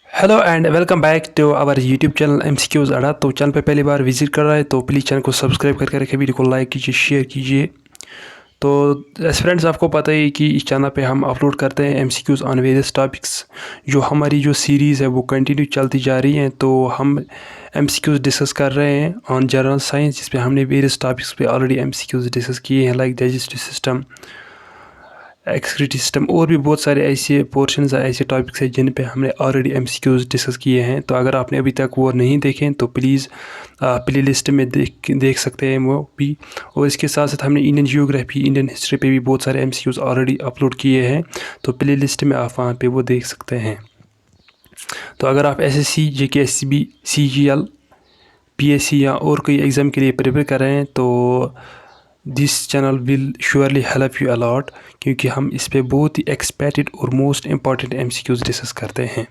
Hello and welcome back to our YouTube channel MCQs Adda. तो channel पे पहली बार visit कर रहा है तो प्लीज़ चैनल को सब्सक्राइब करके रखें, वीडियो को लाइक कीजिए, शेयर कीजिए। तो एस फ्रेंड्स, आपको पता ही कि इस चैनल पे हम अपलोड करते हैं एमसीक्यूज ऑन वेरियस टॉपिक्स। जो हमारी जो सीरीज़ है वो कंटिन्यू चलती जा रही है। तो हम एमसीक्यूज डिस्कस कर रहे हैं ऑन जनरल साइंस, जिसपे हमने वेरियस टॉपिक्स पे ऑलरेडी एमसीक्यूज डिस्कस किए हैं, like digestive system, excretory system, और भी बहुत सारे ऐसे पोर्शंस हैं, ऐसे टॉपिक्स हैं जिन पे हमने ऑलरेडी एमसीक्यूज डिस्कस किए हैं। तो अगर आपने अभी तक वो नहीं देखें तो प्लीज़ प्ले लिस्ट में देख सकते हैं वो भी। और इसके साथ साथ हमने इंडियन जियोग्राफी, इंडियन हिस्ट्री पे भी बहुत सारे एमसीक्यूज ऑलरेडी अपलोड किए हैं। तो प्ले लिस्ट में आप वहाँ पे वो देख सकते हैं। तो अगर आप एसएससी, जेके, एससीबी, सीजीएल, पीएससी या और कोई एग्ज़ाम के लिए प्रिपेयर कर रहे हैं तो this channel will surely help you a lot, क्योंकि हम इस पे बहुत ही एक्सपेक्टेड और मोस्ट इम्पॉर्टेंट एमसीक्यूज डिस्कस करते हैं।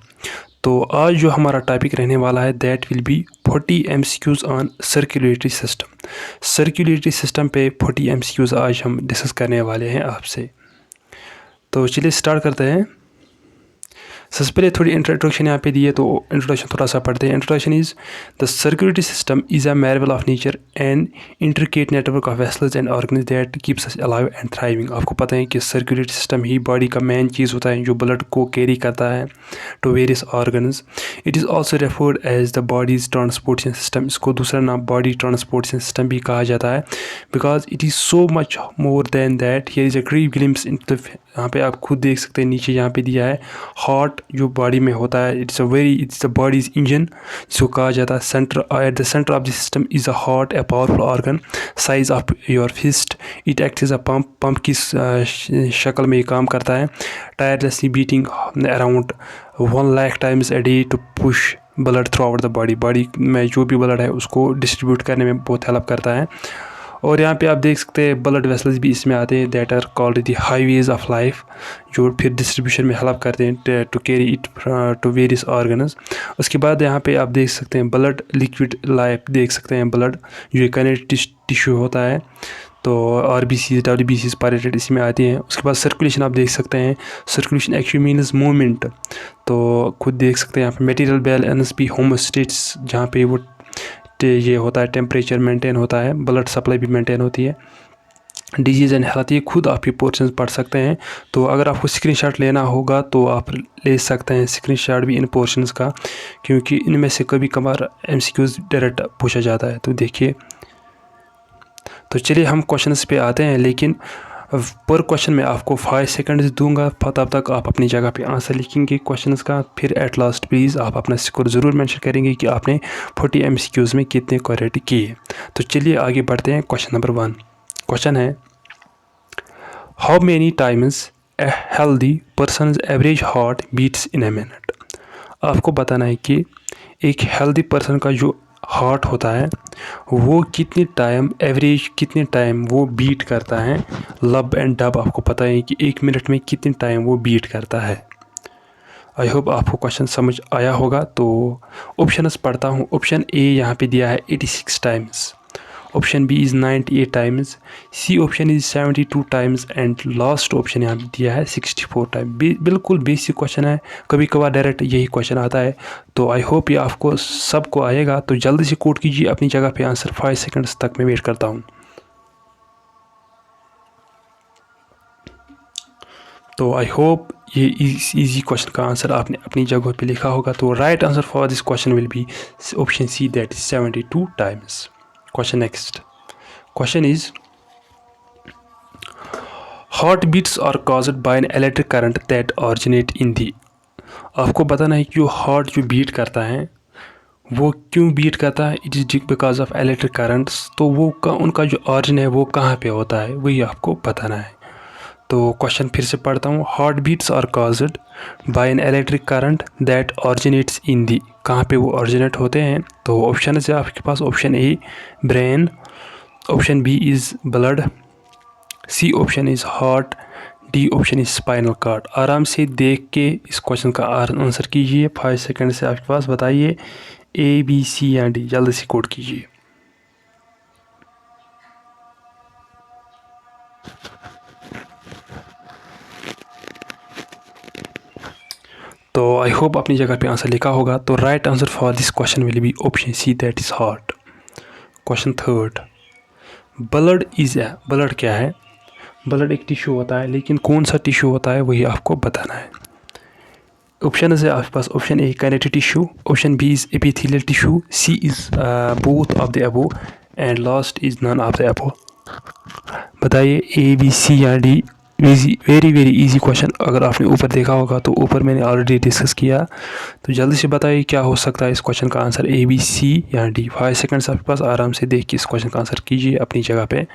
तो आज जो हमारा टॉपिक रहने वाला है that will be 40 MCQs on circulatory system. Circulatory system पे 40 एमसीक्यूज आज हम डिस्कस करने वाले हैं आपसे। तो चलिए स्टार्ट करते हैं। सबसे पहले थोड़ी इंट्रोडक्शन यहाँ पे दी है, तो इंट्रोडक्शन थोड़ा सा पढ़ते हैं। Introduction is the circulatory system is a marvel of nature and intricate network of vessels and organs that keeps us alive and thriving. आपको पता है कि सर्कुलेटरी सिस्टम ही बॉडी का मेन चीज़ होता है जो ब्लड को कैरी करता है to various organs. It is also referred as the body's transportation system. इसको दूसरा नाम बॉडी ट्रांसपोर्टेशन सिस्टम भी कहा जाता है, because it is so much more than that. Here is a grieve glimpse in the, यहाँ पे आप खुद देख सकते हैं, नीचे यहाँ पे दिया है हार्ट जो बॉडी में होता है। इट्स द बॉडीज इंजन जिसको कहा जाता है। Centre, at the centre of the system is a heart, a powerful organ size of your fist. It act is a pump की शक्ल में ये काम करता है। Tirelessly beating around 1 lakh times a day to push blood throughout the body. Body में जो भी ब्लड है उसको डिस्ट्रीब्यूट करने में बहुत हेल्प करता है। और यहाँ पे आप देख सकते हैं ब्लड वेसल्स भी इसमें आते हैं, that are called the highways of life, जो फिर डिस्ट्रीब्यूशन में हेल्प करते हैं to carry it to various organs. उसके बाद यहाँ पे आप देख सकते हैं ब्लड लिक्विड लाइफ, देख सकते हैं ब्लड जो कनेक्टिव टिश्यू होता है। तो आरबीसी, डब्ल्यूबीसी पायरेटेड इसमें आती हैं। उसके बाद सर्कुलेशन आप देख सकते हैं। Circulation actually means movement. तो खुद देख सकते हैं यहाँ पे मटेरियल बैलेंस भी, होमोस्टेट्स जहाँ पे वो ये होता है, टेम्परेचर मेंटेन होता है, ब्लड सप्लाई भी मेंटेन होती है। डिजीज़ एंड हेल्थ, ये खुद आप ये पोर्शन पढ़ सकते हैं। तो अगर आपको स्क्रीनशॉट लेना होगा तो आप ले सकते हैं स्क्रीनशॉट भी इन पोर्शंस का, क्योंकि इनमें से कभी कभार एमसीक्यूज डायरेक्ट पूछा जाता है। तो देखिए, तो चलिए हम क्वेश्चंस पे आते हैं, लेकिन पर क्वेश्चन में आपको 5 सेकंड्स दूंगा, तब तक आप अपनी जगह पे आंसर लिखेंगे क्वेश्चंस का। फिर एट लास्ट प्लीज़ आप अपना स्कोर ज़रूर मेंशन करेंगे कि आपने 40 एमसीक्यूज़ में कितने करेक्ट किए। तो चलिए आगे बढ़ते हैं। क्वेश्चन नंबर 1 क्वेश्चन है, how many times a healthy person average heart beats in a minute. आपको बताना है कि एक हेल्दी पर्सन का जो हार्ट होता है वो कितने टाइम, एवरेज कितने टाइम वो बीट करता है। लब एंड डब आपको पता है कि 1 मिनट में कितने टाइम वो बीट करता है। आई होप आपको क्वेश्चन समझ आया होगा। तो ऑप्शंस पढ़ता हूँ। ऑप्शन ए यहाँ पे दिया है 86 times, option B is 98 times, C option is 72 times and last option यहाँ पे दिया है 64 टाइम। बिल्कुल बेसिक क्वेश्चन है, कभी कभार डायरेक्ट यही क्वेश्चन आता है। तो आई होप ये आपको सबको आएगा। तो जल्दी से कोड कीजिए अपनी जगह पे आंसर, 5 सेकंड्स तक मैं वेट करता हूँ। तो आई होप ये इजी क्वेश्चन का आंसर आपने अपनी जगह पे लिखा होगा। तो right answer for this question will be option C, that is 72 times. Question next question is, heart beats are caused by an electric current that originate in the. आपको बताना है कि जो हार्ट जो बीट करता है वो क्यों बीट करता है। It is because of electric currents. तो वो उनका जो ऑरिजिन है वो कहाँ पे होता है वही आपको बताना है। तो क्वेश्चन फिर से पढ़ता हूँ। Heart beats are caused by an electric current that originates in the, कहाँ पे वो ऑरिजिनेट होते हैं। तो ऑप्शन है आपके पास, option A brain, option B is blood, C option is heart, D option is spinal cord. आराम से देख के इस क्वेश्चन का आंसर कीजिए। 5 सेकंड से आपके पास, बताइए ए बी सी या डी, जल्दी से कोड कीजिए। तो आई होप अपनी जगह पे आंसर लिखा होगा। तो right answer for this question will be option C, that is heart. Question third, blood is a, blood क्या है? ब्लड एक टिश्यू होता है, लेकिन कौन सा टिश्यू होता है वही आपको बताना है। ऑप्शन है आपके पास, option A connective tissue, option B is epithelial tissue, C is both of the above and last is none of the above. बताइए ए बी सी या D. Very very easy question. अगर आपने ऊपर देखा होगा तो ऊपर मैंने ऑलरेडी डिस्कस किया। तो जल्दी से बताइए क्या हो सकता है इस क्वेश्चन का आंसर, ए बी सी या डी। 5 सेकंड्स आपके पास, आराम से देख के इस क्वेश्चन का आंसर कीजिए अपनी जगह पे।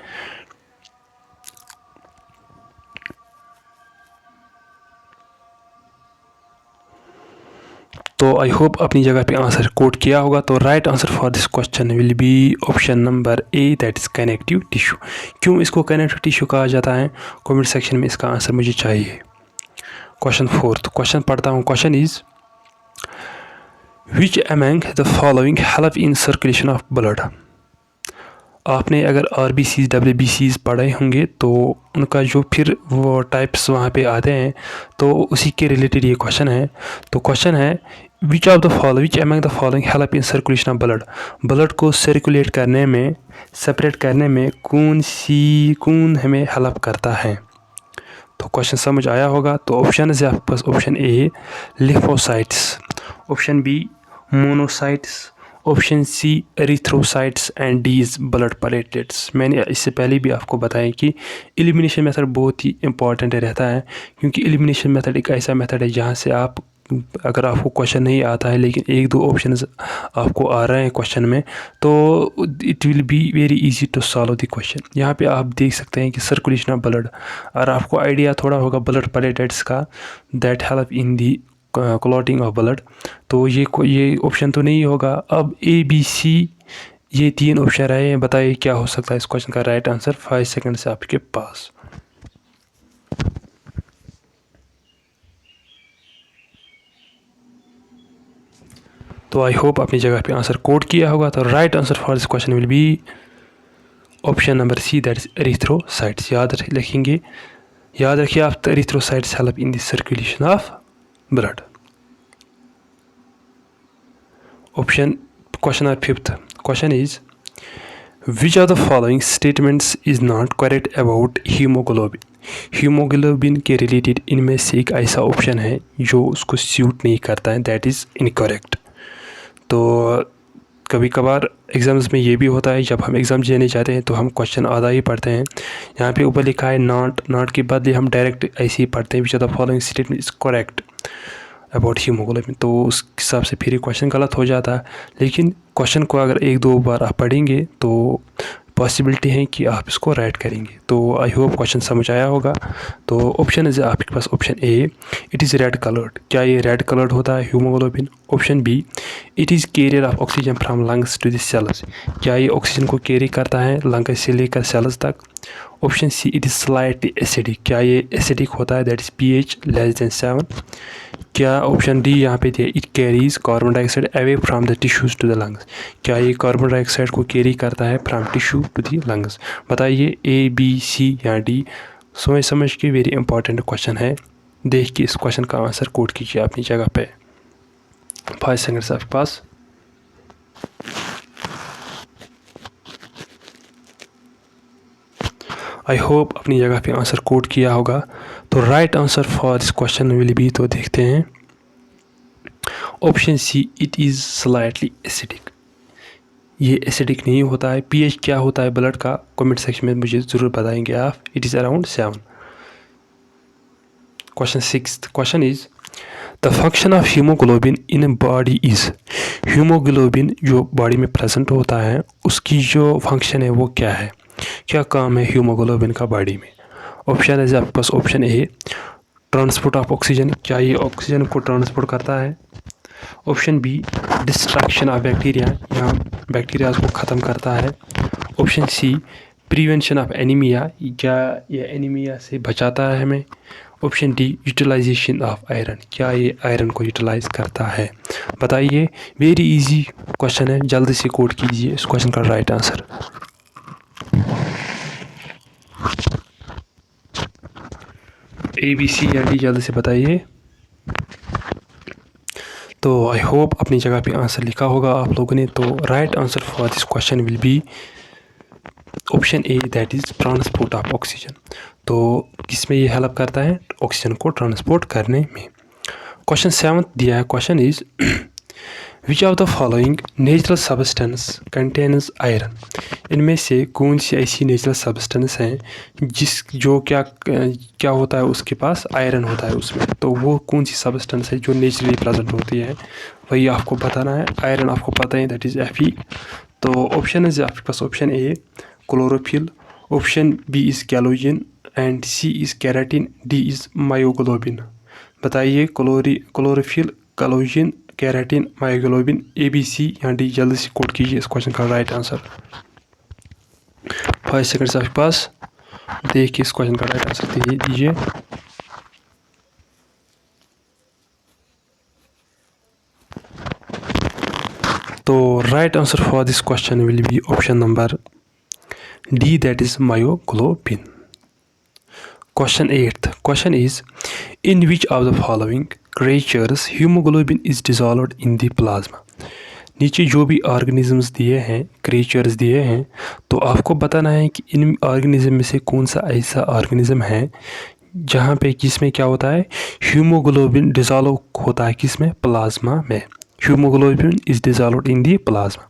तो आई होप अपनी जगह पे आंसर कोट किया होगा। तो right answer for this question will be option number A, that is connective tissue. क्यों इसको कनेक्टिव टिश्यू कहा जाता है, कमेंट सेक्शन में इसका आंसर मुझे चाहिए। क्वेश्चन फोर्थ, क्वेश्चन पढ़ता हूँ। Question is which among the following help in circulation of blood. आपने अगर RBCs WBCs पढ़े होंगे तो उनका जो फिर वो टाइप्स वहाँ पे आते हैं, तो उसी के रिलेटेड ये क्वेश्चन है। तो क्वेश्चन है which among the following help in circulation of blood. Blood को सर्कुलेट करने में, सेपरेट करने में कौन हमें हेल्प करता है। तो क्वेश्चन समझ आया होगा। तो ऑप्शन है आपके पास, option A lymphocytes, option B monocytes, option C erythrocytes and D is blood platelets. मैंने इससे पहले भी आपको बताया कि एलिमिनेशन मेथड बहुत ही इंपॉर्टेंट रहता है, क्योंकि एलिमिनेशन मेथड एक ऐसा मेथड है जहाँ से आप, अगर आपको क्वेश्चन नहीं आता है लेकिन एक दो ऑप्शंस आपको आ रहे हैं क्वेश्चन में, तो it will be very easy to solve the question. यहाँ पे आप देख सकते हैं कि सर्कुलेशन ऑफ ब्लड, और आपको आइडिया थोड़ा होगा ब्लड प्लेटलेट्स का, that help in the clotting of blood. तो ये ऑप्शन तो नहीं होगा। अब ए बी सी ये 3 ऑप्शन रहे हैं, बताइए क्या हो सकता है इस क्वेश्चन का राइट आंसर। 5 सेकंड से आपके पास। तो आई होप अपनी जगह पे आंसर कोड किया होगा। तो right answer for this question will be option number C, that is erythrocytes. याद रखिए आप, erythrocytes help in the circulation of blood. Question our fifth. Question is which of the following statements is not correct about hemoglobin। Haemoglobin के related इनमें से एक ऐसा option है जो उसको सूट नहीं करता है, दैट इज़ इनकरेक्ट। तो कभी कभार एग्ज़ाम्स में ये भी होता है, जब हम एग्ज़ाम देने जाते हैं तो हम क्वेश्चन आधा ही पढ़ते हैं। यहाँ पे ऊपर लिखा है नॉट के बदले हम डायरेक्ट ऐसे ही पढ़ते हैं, विच of the following statement is correct about haemoglobin. तो उस हिसाब से फिर क्वेश्चन गलत हो जाता है। लेकिन क्वेश्चन को अगर एक दो बार आप पढ़ेंगे तो पॉसिबिलिटी है कि आप इसको राइट करेंगे। तो आई होप क्वेश्चन समझ आया होगा। तो ऑप्शन है आपके पास, option A it is red coloured. क्या ये रेड कलर्ड होता है haemoglobin? Option B it is carrier of oxygen from lungs to the cells. क्या ये ऑक्सीजन को कैरी करता है लंग्स से लेकर सेल्स तक? Option C it is slightly acidic. क्या ये एसिडिक होता है, that is pH less than 7। क्या ऑप्शन डी यहाँ पे दिया it carries carbon dioxide away from the tissues to the lungs. क्या ये कार्बन डाइऑक्साइड को कैरी करता है from tissue to the lungs? बताइए ए बी सी या डी। समझ के वेरी इंपॉर्टेंट क्वेश्चन है। देख के इस क्वेश्चन का आंसर कोड कीजिए अपनी जगह पे। 5 सेकंड्स आपके पास। आई होप अपनी जगह पे आंसर कोड किया होगा। तो right answer for this question will B, तो देखते हैं option C it is slightly acidic. ये एसिडिक नहीं होता है। pH क्या होता है ब्लड का, कमेंट सेक्शन में मुझे ज़रूर बताएंगे आप। It is around 7। Question 6th question is the function of haemoglobin in body is. Haemoglobin जो बॉडी में प्रेजेंट होता है उसकी जो फंक्शन है वो क्या है, क्या काम है हीमोग्लोबिन का बॉडी में? ऑप्शन है आपके पास, option A transport of oxygen. क्या ये ऑक्सीजन को ट्रांसपोर्ट करता है? Option B destruction of bacteria, यहाँ बैक्टीरिया को ख़त्म करता है। Option C prevention of anaemia, क्या ये एनीमिया से बचाता है हमें? Option D utilisation of iron, क्या ये आयरन को यूटिलाइज करता है? बताइए, वेरी इजी क्वेश्चन है, जल्दी से कोड कीजिए इस क्वेश्चन का right answer. A B C या डी जल्दी से बताइए। तो आई होप अपनी जगह पे आंसर लिखा होगा आप लोगों ने। तो right answer for this question will be option A, that is transport of oxygen. तो किसमें ये हेल्प करता है? ऑक्सीजन को ट्रांसपोर्ट करने में। क्वेश्चन 7 दिया है, question is which of the following natural substance contains iron. इनमें से कौन सी ऐसी नेचुरल सब्सटेंस हैं जो क्या होता है, उसके पास आयरन होता है उसमें। तो वो कौन सी सब्सटेंस है जो नेचुरली प्रेजेंट होती है, वही आपको बताना है। आयरन आपको पता है, दैट इज़ Fe। तो ऑप्शन है आपके पास, option A chlorophyll, option B is collagen and C is keratin, D is myoglobin. बताइए chlorophyll, collagen, keratin, myoglobin, A B C या डी। जल्दी से कोट कीजिए इस क्वेश्चन का राइट आंसर। 5 सेकंड्स आपके पास, देखिए इस क्वेश्चन का राइट आंसर दीजिए। तो right answer for this question will be option number D, that is myoglobin. Question 8th. Question is, in which of the following creatures hemoglobin is dissolved in the plasma? नीचे जो भी organisms दिए हैं, creatures दिए हैं, तो आपको बताना है कि इन ऑर्गेनिज्म में से कौन सा ऐसा ऑर्गेनिज्म है जहाँ पे किसमें क्या होता है, हीमोग्लोबिन डिजॉल्व होता है, किसमें? प्लाज्मा में। Haemoglobin is dissolved in the plasma.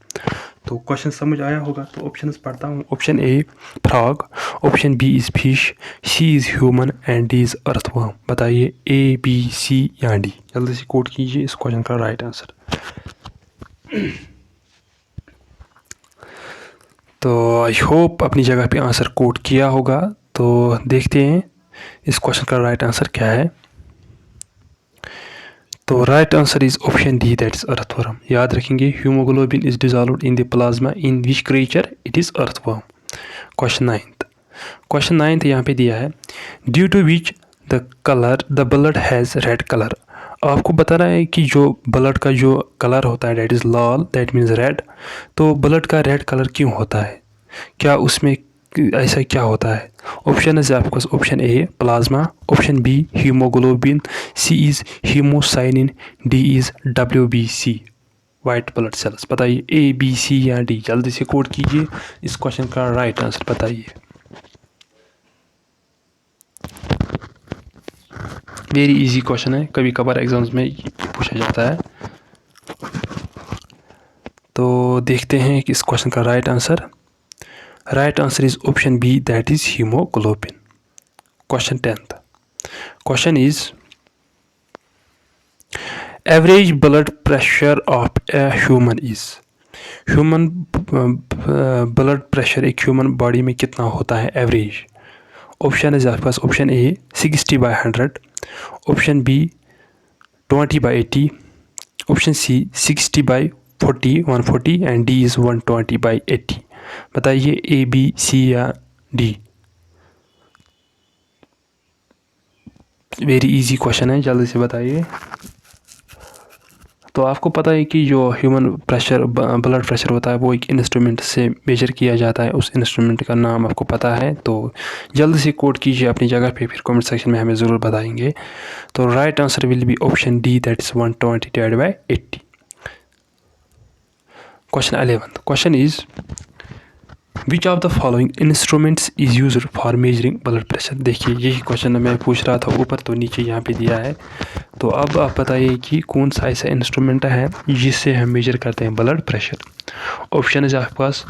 तो क्वेश्चन समझ आया होगा। तो ऑप्शंस पढ़ता हूँ। Option A frog, option B is fish, C is human and D is earthworm. बताइए ए, बी, सी या डी। जल्दी से कोट कीजिए इस क्वेश्चन का राइट आंसर। तो आई होप अपनी जगह पे आंसर कोट किया होगा। तो देखते हैं इस क्वेश्चन का राइट आंसर क्या है। तो right answer is option D, that is earthworm. याद रखेंगे, haemoglobin is dissolved in the plasma in which creature, it is earthworm. Question 9th यहाँ पे दिया है, due to which the blood has red colour. आपको बताना है कि जो ब्लड का जो कलर होता है, that is Lal, that means red. तो ब्लड का रेड कलर क्यों होता है, क्या उसमें ऐसा क्या होता है? ऑप्शन है आपके पास, option A plasma, option B haemoglobin, C is haemocyanin, D is WBC white blood cells. बताइए ए, बी, सी या डी। जल्दी से कोड कीजिए इस क्वेश्चन का राइट आंसर बताइए। वेरी इजी क्वेश्चन है, कभी कभार एग्जाम्स में पूछा जाता है। तो देखते हैं कि इस क्वेश्चन का right answer. Right answer is option B, that is haemoglobin. Question 10th. Question is average blood pressure of a human is. Human blood pressure एक ह्यूमन बॉडी में कितना होता है एवरेज? ऑप्शन है आपके पास, option A 60/100, option B 20/80, option C 60/40 140 and D is 120/80। बताइए A, B, C या डी। वेरी इजी क्वेश्चन है, जल्दी से बताइए। तो आपको पता है कि जो ह्यूमन प्रेशर, ब्लड प्रेशर होता है, वो एक इंस्ट्रूमेंट से मेजर किया जाता है। उस इंस्ट्रूमेंट का नाम आपको पता है, तो जल्दी से कोड कीजिए अपनी जगह पे, फिर कमेंट सेक्शन में हमें ज़रूर बताएंगे। तो right answer will be option D, that is 120/80। Question 11th. Question is which of the following instruments is used for measuring blood pressure. देखिए यही क्वेश्चन मैं पूछ रहा था ऊपर, तो नीचे यहाँ पे दिया है। तो अब आप बताइए कि कौन सा ऐसा इंस्ट्रूमेंट है जिससे हम मेजर करते हैं ब्लड प्रेशर। ऑप्शन है आपके पास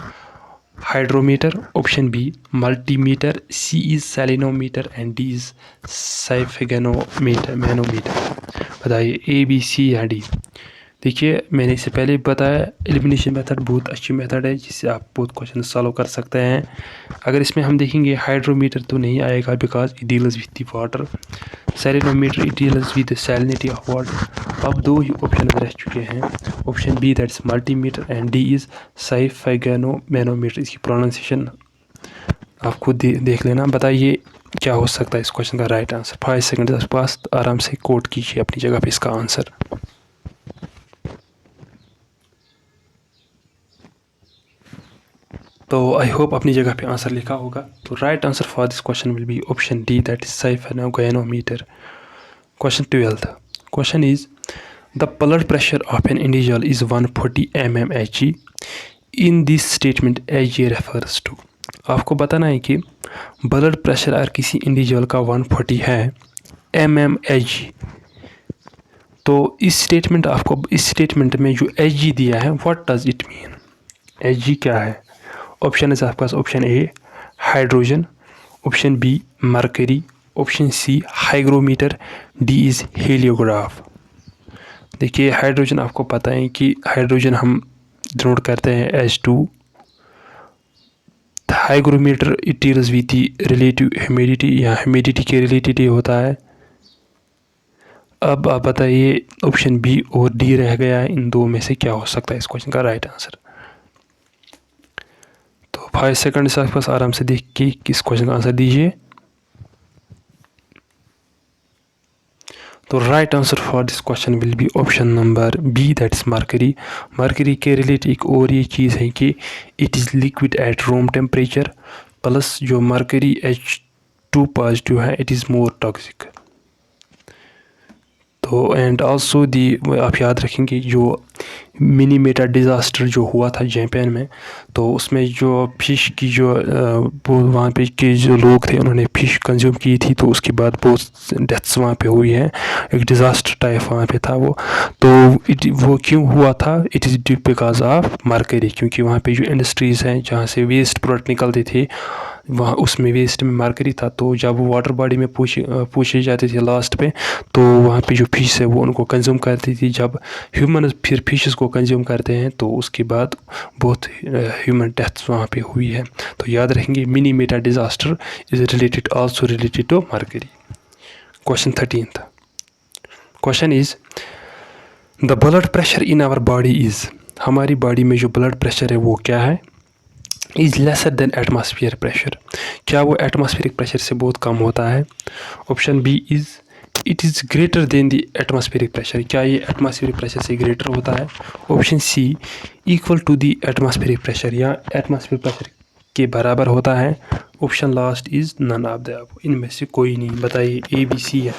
hydrometer, option B multimeter, C is salinometer and D is sphygmomanometer. बताइए ए, बी, सी या डी। देखिए मैंने इससे पहले बताया, एलिमिनेशन मेथड बहुत अच्छी मेथड है जिससे आप बहुत क्वेश्चन सॉल्व कर सकते हैं। अगर इसमें हम देखेंगे हाइड्रोमीटर तो नहीं आएगा, because it deals with the water. Salinometer it deals with the salinity of water. अब दो ही ऑप्शन रह चुके हैं, option B that's multimeter and D is sphygmomanometer. इसकी प्रोनाउंसिएशन आप खुद देख लेना। बताइए क्या हो सकता है इस क्वेश्चन का राइट आंसर। 5 सेकंड के पास, आराम से कोट कीजिए अपनी जगह पे इसका आंसर। तो आई होप अपनी जगह पे आंसर लिखा होगा। तो right answer for this question will be option D, that is sphygmomanometer. Question 12th. Question is the blood pressure of an individual is 140 mmHg। In this statement Hg refers to. आपको बताना है कि blood pressure अगर किसी individual का 140 है mmHg, तो इस स्टेटमेंट में जो Hg दिया है what does it mean. Hg क्या है? ऑप्शन है आपके पास, option A hydrogen, option B mercury, option C hygrometer, D is heliograph. देखिए हाइड्रोजन आपको पता है कि हाइड्रोजन हम डिनोट करते हैं H2। Hygrometer it deals with the relative humidity या ह्यूमिडिटी के रिलेटेड ये होता है। अब आप बताइए ऑप्शन बी और डी रह गया है, इन दो में से क्या हो सकता है इस क्वेश्चन का राइट आंसर। तो 5 सेकंड आपके पास, आराम से देख के किस क्वेश्चन का आंसर दीजिए। तो right answer for this question will be option number B, that is mercury. Mercury के रिलेटेड एक और ये चीज़ है कि it is liquid at room temperature, plus जो मरकरी H2 पॉजिटिव है इट इज़ मोर टॉक्सिक। तो एंड आल्सो दी, आप याद रखेंगे जो मिनी मेटा डिज़ास्टर जो हुआ था जापान में, तो उसमें जो फ़िश की जो वहाँ पे के जो लोग थे उन्होंने फ़िश कंज्यूम की थी, तो उसके बाद बहुत डेथ्स वहाँ पे हुई है। एक डिज़ास्टर टाइप वहाँ पे था वो। तो वो क्यों हुआ था? It is due because of mercury, क्योंकि वहाँ पे जो इंडस्ट्रीज़ हैं जहाँ से वेस्ट प्रोडक्ट निकलते थे, वहाँ उसमें वेस्ट में मरकरी था। तो जब वो वाटर बॉडी में पूछे जाते थे लास्ट पे, तो वहाँ पे जो फिश है वो उनको कंज्यूम करती थी। जब ह्यूमन फिर फिशेस को कंज्यूम करते हैं तो उसके बाद बहुत ह्यूमन डेथ्स वहाँ पे हुई है। तो याद रखेंगे Minamata disaster is related also related to mercury. Question 13th question is the blood pressure in our body is, हमारी बॉडी में जो ब्लड प्रेशर है वो क्या है? Is lesser than atmosphere pressure, क्या वो एटमॉस्फेरिक प्रेशर से बहुत कम होता है? Option B is it is greater than the atmospheric pressure, क्या ये एटमॉस्फेरिक प्रेशर से ग्रेटर होता है? Option C equal to the atmospheric pressure, या एटमॉस्फेरिक प्रेशर के बराबर होता है? Option last is none of the above, इनमें से कोई नहीं। बताइए ए बी सी या।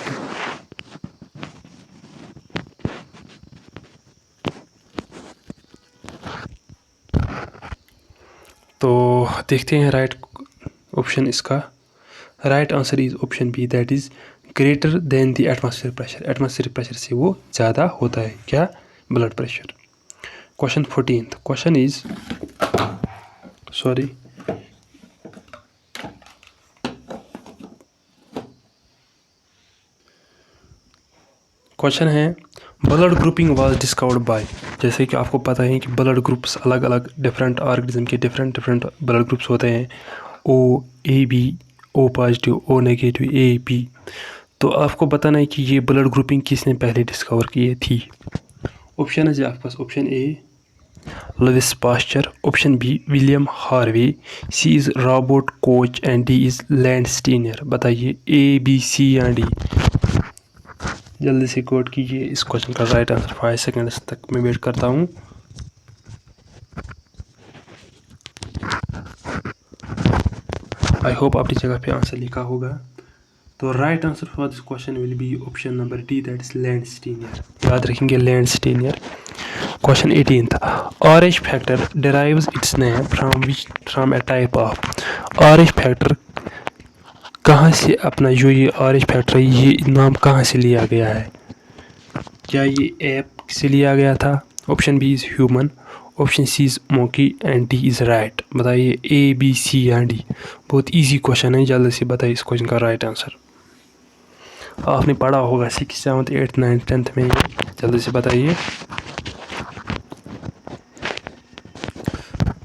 तो देखते हैं राइट ऑप्शन इसका। Right answer is option B, that is greater than the atmospheric pressure, atmospheric pressure से वो ज़्यादा होता है क्या? Blood pressure. Question 14th question is sorry question है blood grouping was discovered by. जैसे कि आपको पता है कि ब्लड ग्रुप्स अलग अलग डिफरेंट ऑर्गेनिज्म के डिफरेंट ब्लड ग्रुप्स होते हैं, O A B, O positive, O negative, A B. तो आपको बताना है कि ये ब्लड ग्रुपिंग किसने पहले डिस्कवर की थी। ऑप्शन है आपके पास, option A Louis Pasteur, option B William Harvey, C is Robert Koch and D is Landsteiner. बताइए ए बी सी या डी। जल्दी से कोड कीजिए इस क्वेश्चन का राइट आंसर। 5 सेकंड्स तक मैं वेट करता हूँ। आई होप अपनी जगह पे आंसर लिखा होगा। तो right answer for this question will be option number D, that is Landsteiner. याद रखेंगे Landsteiner. Question 18th orange factor derives its name from a type of. Orange factor कहाँ से अपना जो ये ऑरेंज फैक्टर है ये नाम कहाँ से लिया गया है? क्या ये ऐप से लिया गया था? Option B is human, option C is monkey and D is right. बताइए ए बी सी या डी। बहुत इजी क्वेश्चन है, जल्दी से बताइए इस क्वेश्चन का राइट आंसर। आपने पढ़ा होगा 6th 7th 8th 9th 10th में, जल्दी से बताइए।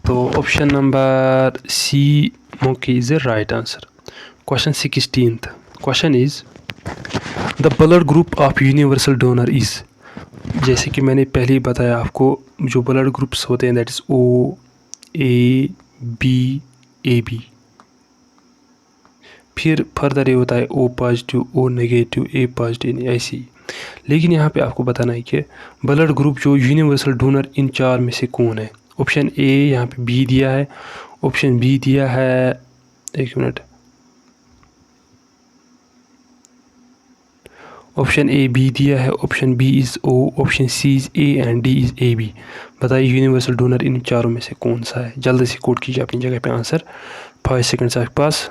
तो option number C monkey is the right answer. Question 16th question is the blood group of universal donor is. जैसे कि मैंने पहले ही बताया आपको, जो ब्लड ग्रुप्स होते हैं that is O A B A B, फिर फर्दर ये होता है O positive, O negative, A positive, ऐसे ही। लेकिन यहाँ पे आपको बताना है कि ब्लड ग्रुप जो यूनिवर्सल डोनर इन चार में से कौन है। ऑप्शन ए यहाँ पे बी दिया है, ऑप्शन बी दिया है, एक मिनट, ऑप्शन ए बी दिया है, option B is O, option C is A and D is A B. बताइए यूनिवर्सल डोनर इन चारों में से कौन सा है? जल्दी से कोट कीजिए अपनी जगह पे आंसर। 5 सेकंड्स आपके पास।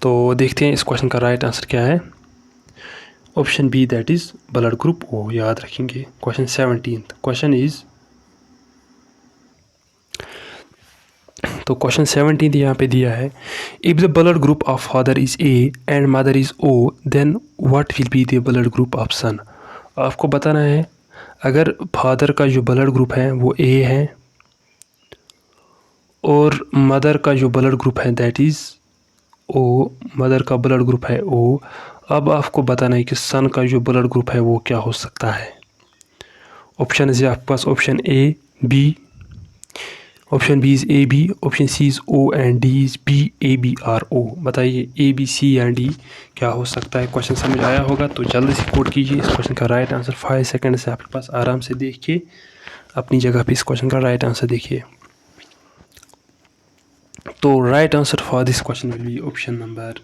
तो देखते हैं इस क्वेश्चन का राइट आंसर क्या है। Option B that is blood group O, याद रखेंगे। क्वेश्चन 17 क्वेश्चन इज़, तो क्वेश्चन 17 यहाँ पे दिया है, if the blood group of father is A and mother is O then what will be the blood group of son. आपको बताना है अगर फादर का जो ब्लड ग्रुप है वो ए है और मदर का जो ब्लड ग्रुप है दैट इज़ ओ, मदर का ब्लड ग्रुप है ओ, अब आपको बताना है कि सन का जो ब्लड ग्रुप है वो क्या हो सकता है। ऑप्शन है आपके पास, option A B, option B is A B, option C is O and D is B A B or O. बताइए ए बी सी या डी क्या हो सकता है। क्वेश्चन समझ आया होगा तो जल्दी से कोट कीजिए इस क्वेश्चन का राइट आंसर। 5 सेकंड से आपके पास, आराम से देखिए अपनी जगह पे इस क्वेश्चन का राइट आंसर देखिए। तो right answer for this question will be option number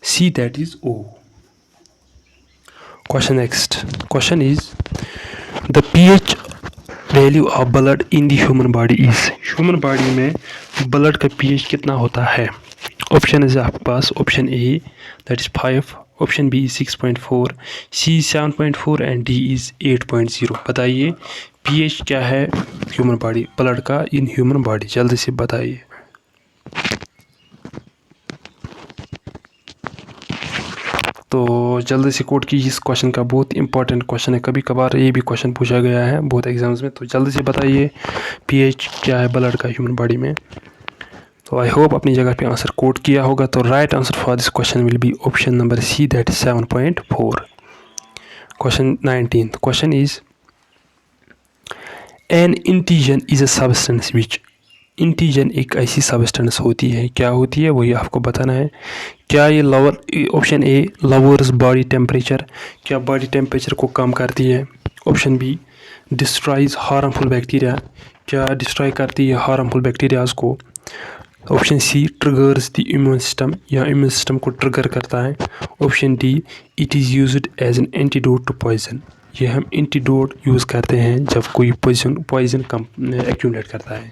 C that is O. Question next question is the pH value of blood in the human body is. Human body में blood का pH कितना होता है। Option है आपके पास, option A that is 5, option B 6.4, C 7.4 and D is 8.0। बताइए pH क्या है ह्यूमन बॉडी, ब्लड का इन ह्यूमन बॉडी, जल्दी से बताइए। तो जल्दी से कोट कीजिए इस क्वेश्चन का, बहुत इंपॉर्टेंट क्वेश्चन है, कभी कभार ये भी क्वेश्चन पूछा गया है बहुत एग्जाम्स में। तो जल्दी से बताइए pH क्या है ब्लड का ह्यूमन बॉडी में। तो आई होप अपनी जगह पे आंसर कोट किया होगा। तो right answer for this question will be option number C that is 7.4। Question 19 question is an antigen is a substance which. Antigen एक ऐसी सब्सटेंस होती है, क्या होती है वही आपको बताना है। क्या ये lower, option A lowers body temperature, क्या बॉडी टेम्परेचर को कम करती है। Option B destroys harmful bacteria, क्या डिस्ट्रॉय करती है हार्मफुल बैक्टीरियाज को। Option C triggers the immune system, या इम्यून सिस्टम को ट्रिगर करता है। Option D it is used as an antidote to poison, ये हम एंटीडोट यूज़ करते हैं जब कोई पॉइजन कम एक्यूमुलेट करता है।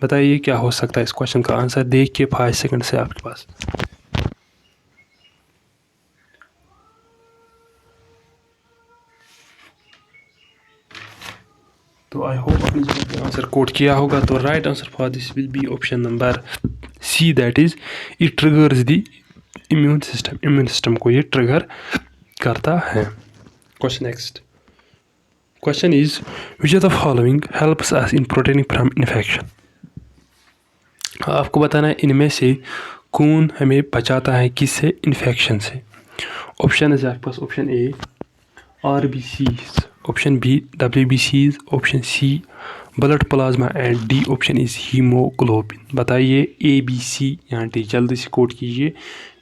बताइए क्या हो सकता है इस क्वेश्चन का आंसर। देखिए 5 सेकंड से आपके पास। तो आई होप अपनी जगह पे आंसर कोट किया होगा। तो right answer for this will be option number C that is it triggers the immune system, immune system को ये ट्रिगर करता है। Question next question is which of the following helps us in protecting from infection. आपको बताना है इनमें से कौन हमें बचाता है किससे, इन्फेक्शन से। ऑप्शन है आपके पास, option A RBCs, option B WBCs, option C blood plasma and D option is haemoglobin. बताइए ABC या डी, जल्दी से कोट कीजिए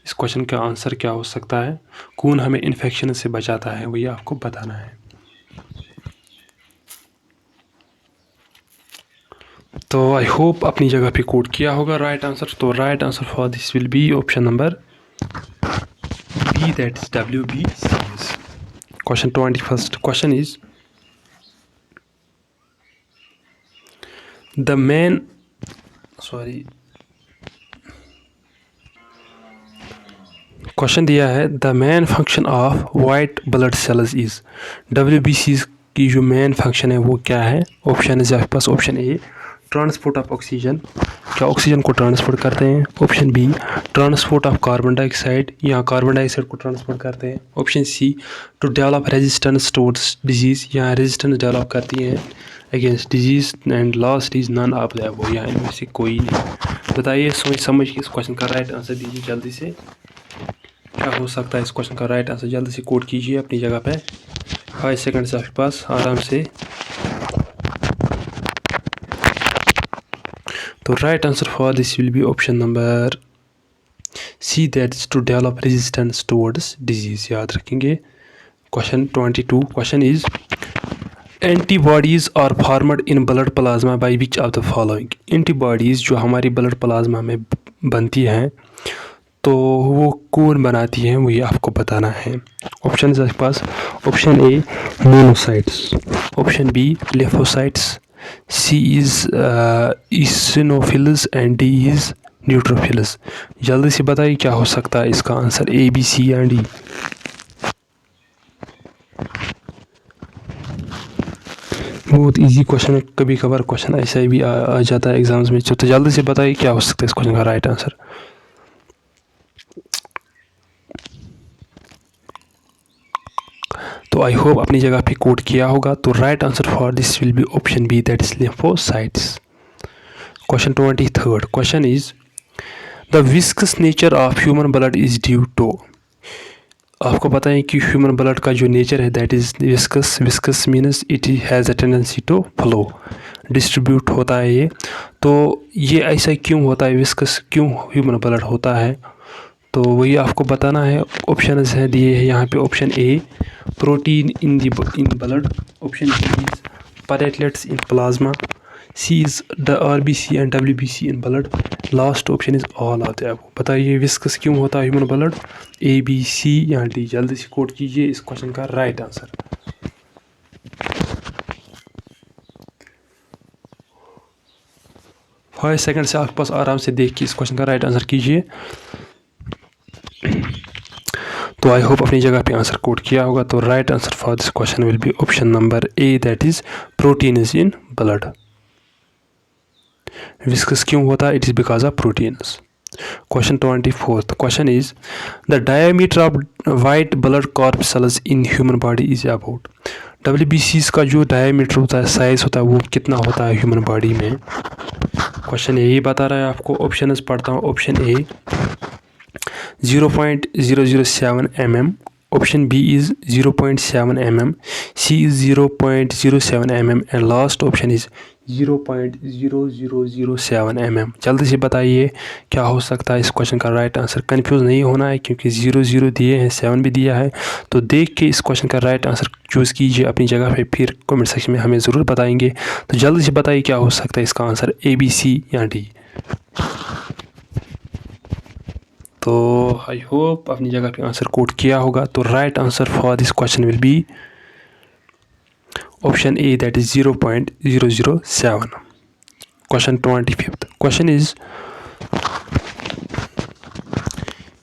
इस क्वेश्चन का आंसर क्या हो सकता है। कौन हमें इन्फेक्शन से बचाता है वही आपको बताना है। तो आई होप अपनी जगह पे कोट किया होगा राइट आंसर। तो right answer for this will be option number B that is WBCs। Question 21st question is the main question दिया है the main function of white blood cells is. WBCs की जो main function है वो क्या है। Option है आपके पास, option A transport of oxygen, क्या ऑक्सीजन को ट्रांसपोर्ट करते हैं। Option B transport of carbon dioxide, या कार्बन डाइऑक्साइड को ट्रांसपोर्ट करते हैं। Option C to develop resistance towards disease, या रेजिस्टेंस डेवलप करती हैं against disease. And last is none of the above, या इनमें से कोई नहीं। बताइए सोच समझ के इस क्वेश्चन का राइट आंसर दीजिए जल्दी से। क्या हो सकता है इस क्वेश्चन का राइट आंसर, जल्दी से कोड कीजिए अपनी जगह पे। 5 सेकंड्स आपके पास, आराम से। तो right answer for this will be option number C that is to develop resistance towards disease, याद रखेंगे। Question 22 question is antibodies are formed in blood plasma by which of the following. Antibodies जो हमारी blood plasma में बनती हैं तो वो कौन बनाती हैं, वो ये आपको बताना है। ऑप्शन है आपके पास, option A monocytes, option B lymphocytes, C is eosinophils and D is neutrophils. जल्दी से बताइए क्या हो सकता है इसका आंसर, ए बी सी या डी। बहुत इजी क्वेश्चन है, कभी कभार क्वेश्चन ऐसा भी आ जाता है एग्जाम्स में। तो जल्दी से बताइए क्या हो सकता है इस क्वेश्चन का राइट आंसर। तो आई होप अपनी जगह पे कोड किया होगा। तो right answer for this will be option B, that is lymphocytes. Question 23rd question is the viscous nature of human blood is due to. आपको पता है कि ह्यूमन ब्लड का जो नेचर है that is viscous. Viscous means it has a tendency to flow, distribute होता है ये। तो ये ऐसा क्यों होता है, विस्कस क्यों ह्यूमन ब्लड होता है, तो वही आपको बताना है। ऑप्शन हैं दिए हैं यहाँ पे। Option A protein in blood, option B is platelets in plasma, C is the RBC and WBC in blood, last option is all of the above. बताइए विस्कस क्यों होता है human blood, A B C या D। जल्दी से code कीजिए इस question का राइट आंसर। 5 सेकंड से आपके पास आराम से देख के इस क्वेश्चन का राइट आंसर कीजिए। तो आई होप अपनी जगह पे आंसर कोड किया होगा। तो right answer for this question will be option number A, that is protein is in blood. Viscous क्यों होता है, it is because of proteins. Question 24th question is the diameter of white blood corp cells in human body is about. WBCs का जो diameter होता है, size होता है, वो कितना होता है ह्यूमन बॉडी में। क्वेश्चन यही बता रहा है आपको। ऑप्शन पढ़ता हूँ। Option A 0.007 mm, option B is 0.7 mm, C is 0.07 mm and last option is 0.0007 mm। जल्दी से बताइए क्या हो सकता है इस क्वेश्चन का राइट आंसर। कंफ्यूज नहीं होना है क्योंकि 0 दिए हैं, 7 भी दिया है। तो देख के इस क्वेश्चन का राइट आंसर चूज़ कीजिए अपनी जगह पे, फिर कमेंट सेक्शन में हमें ज़रूर बताएंगे। तो जल्दी से बताइए क्या हो सकता है इसका आंसर, ABC या D। तो आई होप अपनी जगह पे आंसर कोड किया होगा। तो right answer for this question will be option A, that is 0.007। Question 25th question is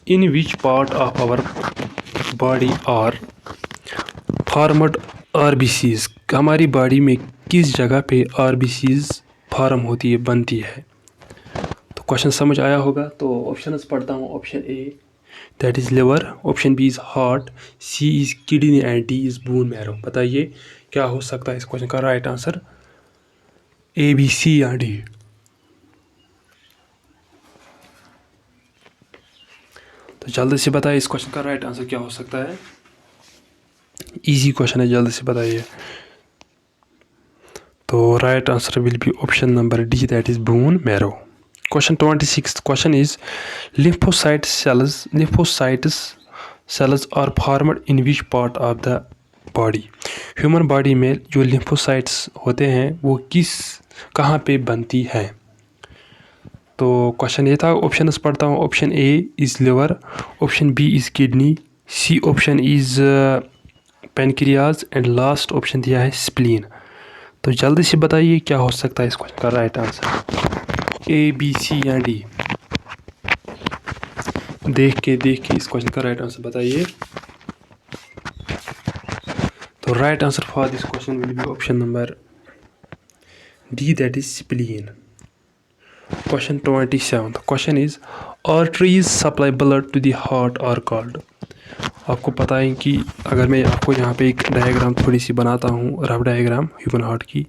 in which part of our body are formed RBCs। हमारी body में किस जगह पे RBCs फॉर्म होती है, बनती है। तो क्वेश्चन समझ आया होगा। तो ऑप्शन पढ़ता हूँ। Option A that is liver, option B is heart, C is kidney and D is bone marrow. बताइए क्या हो सकता है इस क्वेश्चन का राइट आंसर, ABC या D। तो जल्दी से बताइए इस क्वेश्चन का राइट आंसर क्या हो सकता है। इजी क्वेश्चन है, जल्दी से बताइए। तो right answer will be option number D, that is bone marrow. Question 26th question is lymphocytes cells are formed in which part of the body. Human body में जो लिम्फोसाइट्स होते हैं वो कहाँ पे बनती है। तो क्वेश्चन ये था। ऑप्शन पढ़ता हूँ। Option A is liver, option B is kidney, C option is pancreas and last option दिया है स्प्लीन। तो जल्दी से बताइए क्या हो सकता है इस क्वेश्चन का राइट आंसर, ABC या D। देख के इस क्वेश्चन का राइट आंसर बताइए। तो right answer for this question will be option number D, that is spleen. Question 27th question is arteries supply blood to the heart are called. आपको पता है कि अगर मैं आपको यहाँ पे एक डायग्राम थोड़ी सी बनाता हूँ, रफ डायग्राम ह्यूमन हार्ट की।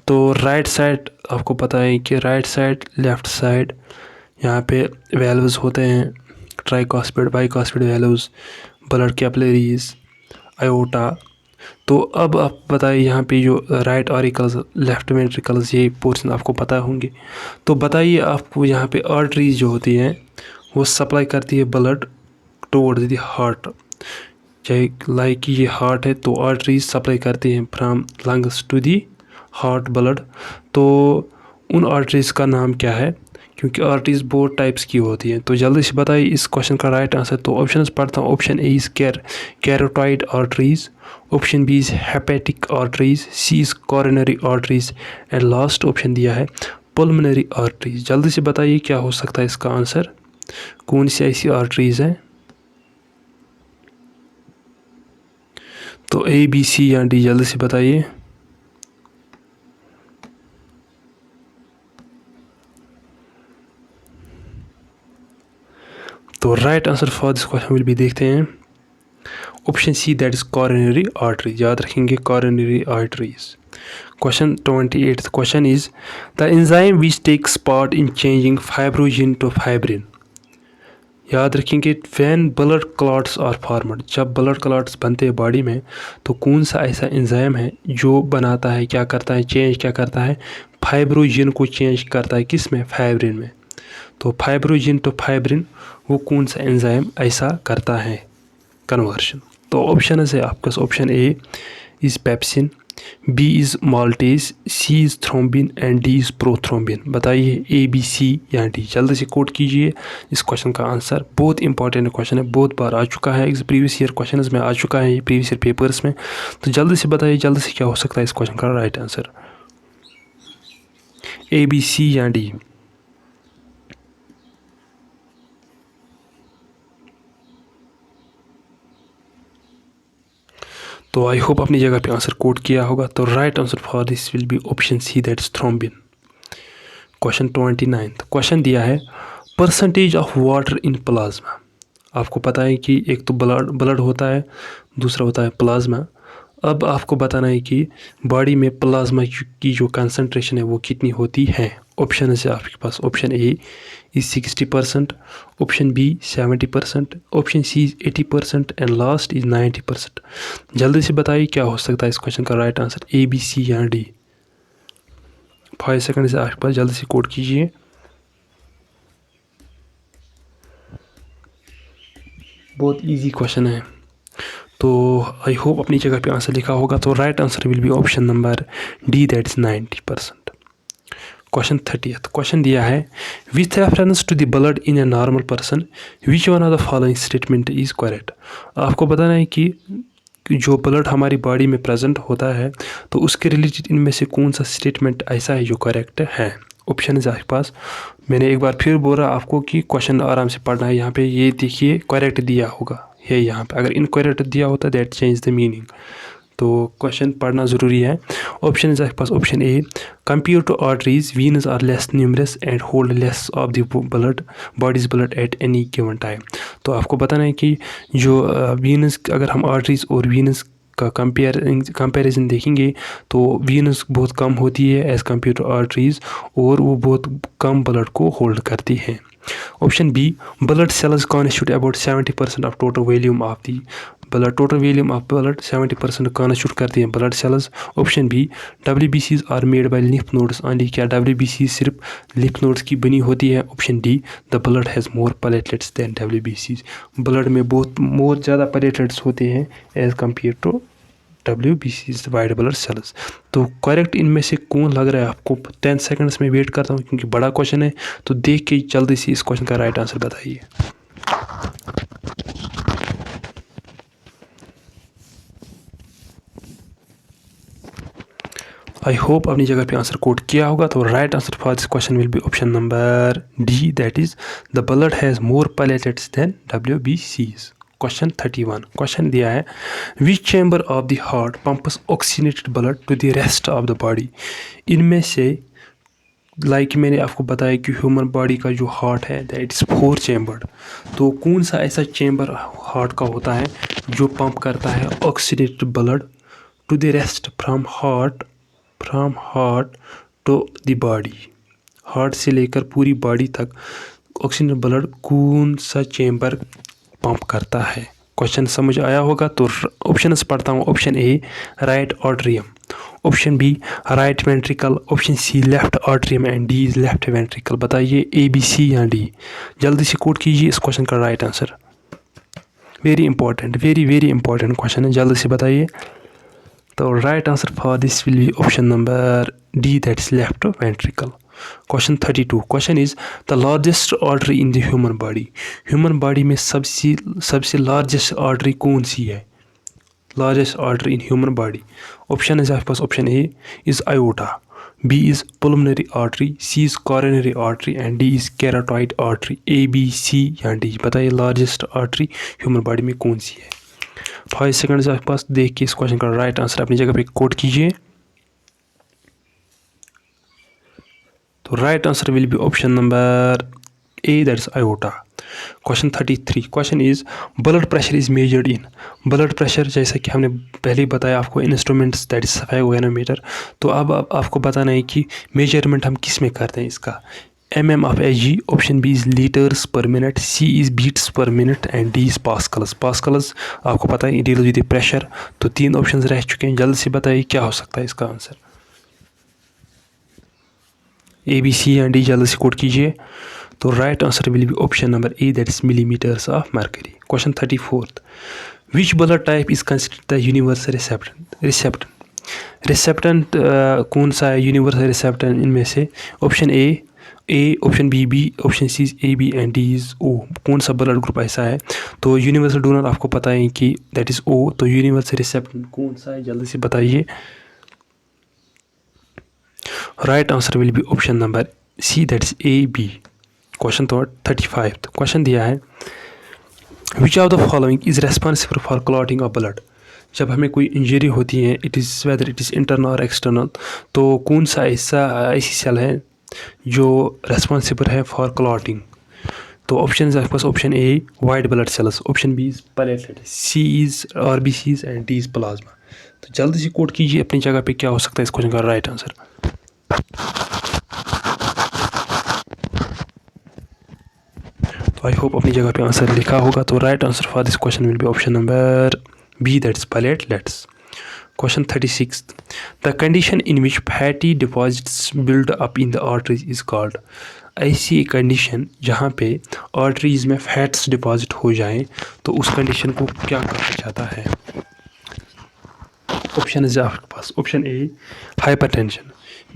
तो राइट साइड आपको पता है कि राइट साइड, लेफ़्ट साइड यहाँ पे वैल्व्स होते हैं, tricuspid, bicuspid valves, blood capillaries, iota. तो अब आप बताइए यहाँ पे जो राइट ऑरिकल्स लेफ्ट वेंट्रिकल्स ये पोर्शन आपको पता होंगे। तो बताइए आपको यहाँ पे आर्टरीज जो होती हैं वो सप्लाई करती है ब्लड टुवर्ड्स द हार्ट। चाहे लाइक कि ये हार्ट है तो आर्टरीज सप्लाई करती हैं from lungs to the heart blood. तो उन आर्टरीज का नाम क्या है, क्योंकि आर्टरीज बहुत टाइप्स की होती हैं। तो जल्दी से बताइए इस क्वेश्चन का राइट आंसर। तो ऑप्शन पढ़ता हूँ। Option A is carotid arteries, option B is hepatic arteries, C is coronary arteries and last option दिया है पल्मोनरी आर्टरीज। जल्दी से बताइए क्या हो सकता है इसका आंसर, कौन सी ऐसी आर्टरीज हैं। तो ए, बी, सी या डी, जल्दी से बताइए। तो right answer for this question will be, देखते हैं option C, that is coronary artery. याद रखेंगे coronary arteries. Question 28 question is the enzyme which takes part in changing fibrinogen to fibrin. याद रखेंगे when blood clots are formed, जब blood clots बनते हैं body में तो कौन सा ऐसा एंजाइम है जो बनाता है, क्या करता है, चेंज क्या करता है, फाइब्रोजिन को चेंज करता है किस में, फाइब्रिन में। तो फाइब्रोजिन टू फाइब्रिन वो कौन सा एंजाइम ऐसा करता है कन्वर्शन। तो ऑप्शन है आपका, option A is pepsin, B is maltase, C is thrombin and D is prothrombin. बताइए ए, बी, सी या डी। जल्दी से कोट कीजिए इस क्वेश्चन का आंसर। बहुत इंपॉर्टेंट क्वेश्चन है, बहुत बार आ चुका है, प्रीवियस ईयर क्वेश्चन में आ चुका है, प्रीवियस ईयर पेपर्स में। तो जल्दी से बताइए, जल्दी से क्या हो सकता है इस क्वेश्चन का right answer, A, B, C या डी। तो आई होप अपनी जगह पे आंसर कोट किया होगा। तो right answer for this will be option C, that is thrombin. Question 29 question दिया है percentage of water in plasma. आपको पता है कि एक तो ब्लड होता है, दूसरा होता है प्लाज्मा। अब आपको बताना है कि बॉडी में प्लाज्मा की जो कंसंट्रेशन है वो कितनी होती है। ऑप्शन है आपके पास, option A is 60%, option B 70%, option C is 80% and last is 90%। जल्दी से बताइए क्या हो सकता है इस क्वेश्चन का right answer, A, B, C या डी। 5 सेकंड से आपके पास, जल्दी से कोड कीजिए। बहुत इजी क्वेश्चन है, तो आई होप अपनी जगह पे आंसर लिखा होगा। तो right answer will be option number D, that is 90%। Question 30 question दिया है with reference to the blood in a normal person which one of the following statement is correct. आपको बताना है कि जो ब्लड हमारी बॉडी में प्रेजेंट होता है तो उसके रिलेटेड इनमें से कौन सा स्टेटमेंट ऐसा है जो करेक्ट है। ऑप्शन है आपके पास। मैंने एक बार फिर बोल रहा आपको कि क्वेश्चन आराम से पढ़ना है। यहाँ पे ये देखिए करेक्ट दिया होगा है यहाँ पे, अगर इनकरेक्ट दिया होता दैट चेंज द मीनिंग। तो क्वेश्चन पढ़ना ज़रूरी है। ऑप्शन है आपके पास, option A compare to arteries veins are less numerous and hold less of the blood body's blood at any given time. तो आपको बताना है कि जो वीनस, अगर हम आर्टरीज और वीनस का कंपेरिजन देखेंगे तो वीनस बहुत कम होती है एज़ कम्पेयर टू आर्टरीज, और वो बहुत कम ब्लड को होल्ड करती है। Option B blood cells constitute about 70% of total volume of the blood, total volume of blood 70% constitute करती हैं blood cells. Option B WBCs are made by lymph nodes only, क्या WBC सिर्फ lymph nodes की बनी होती है। Option D the blood has more platelets than WBCs, blood में बहुत ज़्यादा प्लेटलेट्स होते हैं as compare to WBCs white blood cells. तो करेक्ट इनमें से कौन लग रहा है आपको। 10 सेकंड्स में वेट करता हूँ क्योंकि बड़ा क्वेश्चन है, तो देख के जल्दी से इस क्वेश्चन का राइट आंसर बताइए। आई होप अपनी जगह पे आंसर कोट किया होगा। तो right answer for this question will be option number D, that is the blood has more platelets than WBCs। Question 31 question दिया है which chamber of the heart pumps oxygenated blood to the rest of the body. इनमें से like मैंने आपको बताया कि human body का जो हार्ट है दैट इज़ 4 चैम्बर्ड। तो कौन सा ऐसा चैम्बर हार्ट का होता है जो पंप करता है oxygenated blood to the rest from heart to the body. Heart से लेकर पूरी बॉडी तक ऑक्सीजन ब्लड कौन सा चैम्बर पंप करता है। क्वेश्चन समझ आया होगा। तो ऑप्शंस पढ़ता हूँ। Option A right atrium, option B right ventricle, option C left atrium and D is left ventricle. बताइए ए बी सी या डी। जल्दी से कोट कीजिए इस क्वेश्चन का right answer. Very important, very very important question है, जल्दी से बताइए। तो right answer for this will be option number D, that is left ventricle. Question 32 question is the largest artery in the human body. Human body में सबसे largest artery कौन सी है? Largest artery in human body. Option है आपके पास। Option A is aorta, B is pulmonary artery, C is coronary artery and D is carotid artery. A B C या D. बताइए लार्जेस्ट आर्टरी ह्यूमन बॉडी में कौन सी है। 5 seconds आपके पास, देख के इस क्वेश्चन का राइट आंसर अपनी जगह पे कोट कीजिए। तो right answer will be option number A, that is iota. Question 33 question is blood pressure is measured in. Blood pressure जैसा कि हमने पहले ही बताया आपको, इंस्ट्रूमेंट्स दैट इज स्फेगोनोमीटर। तो अब आपको बताना है कि मेजरमेंट हम किस में करते हैं इसका। mm of Hg, option B is litres per minute, C is beats per minute and D is pascals. Pascals आपको पता है डील विद प्रेशर। तो 3 ऑप्शन रह चुके हैं, जल्द से बताइए क्या हो सकता है इसका आंसर। ए बी सी या डी, जल्द से कोट कीजिए। तो right answer will be option number A, that is millimetres of mercury. Question 34 which blood type is considered the universal recipient. Recipient कौन सा है यूनिवर्सल रिसेप्टेंट इनमें से? Option A, option B, option C A B and D is O. कौन सा blood group ऐसा है? तो यूनिवर्सल डोनर आपको पता है कि दैट इज ओ। तो यूनिवर्सल रिसेप्टेंट कौन सा है, जल्दी से बताइए। Right answer will be option number C, that is A B. Question 35 question दिया है which of the following is responsible for clotting of blood. जब हमें कोई इंजरी होती है, it is whether it is internal और एक्सटर्नल, तो कौन सा ऐसी सेल है जो रेस्पॉन्सिबल है फॉर क्लॉटिंग। तो ऑप्शन है आपके पास। Option A white blood cells, option B is platelet, C is RBCs and D is plasma. तो जल्दी से कोट कीजिए अपनी जगह पे क्या हो सकता है इस क्वेश्चन का राइट आंसर। तो आई होप अपनी जगह पे आंसर लिखा होगा। तो right answer for this question will be option number B, that is platelets. Question 36 the condition in which fatty deposits build up in the arteries is called। ऐसी condition जहाँ पे arteries में फैट्स डिपॉजिट हो जाएं, तो उस condition को क्या कहा जाता है। ऑप्शन है आपके पास। Option A hypertension,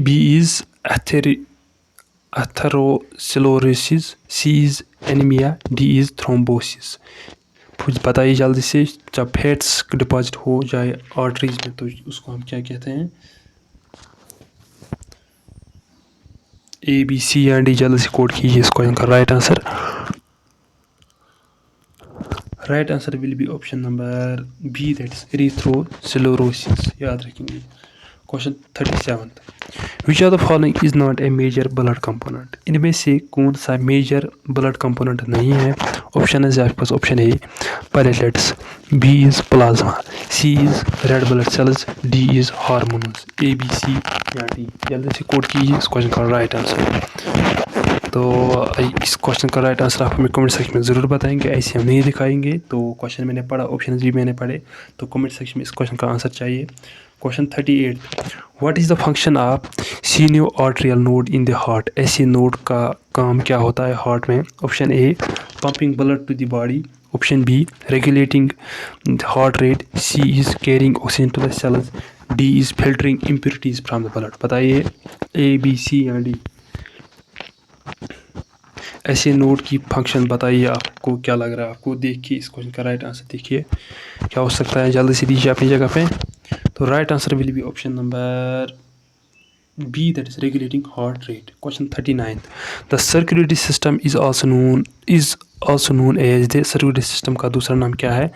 B is atherosclerosis, C is anaemia, D is thrombosis. बताइए जल्दी से। जब फैट्स डिपॉजिट हो जाए आर्टरीज में तो उसको हम क्या कहते हैं। ए बी सी या डी, जल्दी से कोड कीजिए इस क्वेश्चन का right answer. Right answer will be option number B, that is erythrosclerosis. याद रखेंगे। Question 37 which of the following is not a major blood component. इनमें से कौन सा मेजर ब्लड कंपोनेंट नहीं है। ऑप्शन है आपके पास। Option A platelets, B is plasma, C is red blood cells, D is hormones. A B C या डी, जल्दी से कोड कीजिए इस क्वेश्चन का राइट आंसर। तो इस क्वेश्चन का राइट आंसर आप हमें कमेंट सेक्शन में ज़रूर बताएंगे, ऐसे हम नहीं दिखाएंगे। तो क्वेश्चन मैंने पढ़ा, ऑप्शन भी मैंने पढ़े, तो कमेंट सेक्शन में इस क्वेश्चन का आंसर चाहिए। Question 38 what is the function of sinoatrial node in the heart. ऐसे नोड का काम क्या होता है हार्ट में। Option A pumping blood to the body, option B regulating heart rate, C is carrying oxygen to the cells, D is filtering impurities from the blood. बताइए A B C या D. ऐसे node की function बताइए, आपको क्या लग रहा है। आपको देखिए इस क्वेश्चन का राइट आंसर देखिए क्या हो सकता है, जल्दी से दीजिए अपनी जगह पे। तो right answer will be option number B, that is regulating heart rate. Question 39 the circulatory system is also known as. The circulatory system का दूसरा नाम क्या है।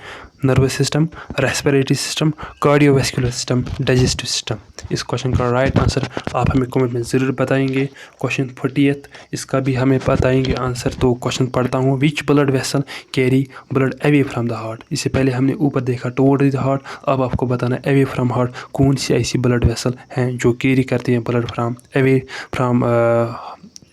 Nervous system, respiratory system, cardiovascular system, digestive system. इस question का right answer आप हमें comment में ज़रूर बताएंगे। क्वेश्चन 40 इसका भी हमें बताएंगे आंसर। तो क्वेश्चन पढ़ता हूँ which blood vessel carry blood away from the heart. इससे पहले हमने ऊपर देखा टुवर्ड द हार्ट, अब आपको बताना है अवे फ्रॉम हार्ट कौन सी ऐसी ब्लड वेसल हैं जो कैरी करती हैं blood from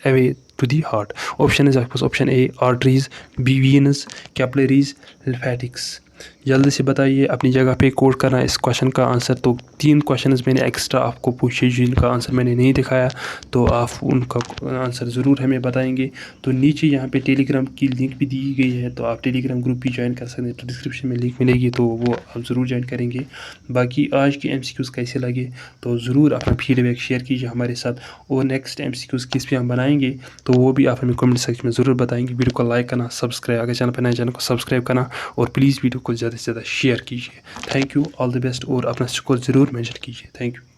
away to the heart. Option है आपके पास। Option A arteries, B venous, capillaries, lymphatics. जल्दी से बताइए अपनी जगह पे कोड करना इस क्वेश्चन का आंसर। तो 3 क्वेश्चंस मैंने एक्स्ट्रा आपको पूछे जिनका आंसर मैंने नहीं दिखाया, तो आप उनका आंसर ज़रूर हमें बताएंगे। तो नीचे यहाँ पे टेलीग्राम की लिंक भी दी गई है, तो आप टेलीग्राम ग्रुप भी ज्वाइन कर सकते हैं। तो डिस्क्रिप्शन में लिंक मिलेगी, तो वो आप ज़रूर ज्वाइन करेंगे। बाकी आज के MCQs कैसे लगे तो ज़रूर अपना फीडबैक शेयर कीजिए हमारे साथ, और नेक्स्ट MCQs किस पे हम बनाएंगे तो वो भी आप हमें कमेंट सेक्शन में ज़रूर बताएंगे। वीडियो को लाइक करना, सब्सक्राइब, अगर चैनल पर नए चैनल को सब्सक्राइब करना, और प्लीज़ वीडियो को ज़्यादा से ज़्यादा शेयर कीजिए। Thank you, all the best, और अपना स्कोर ज़रूर मेंशन कीजिए। Thank you.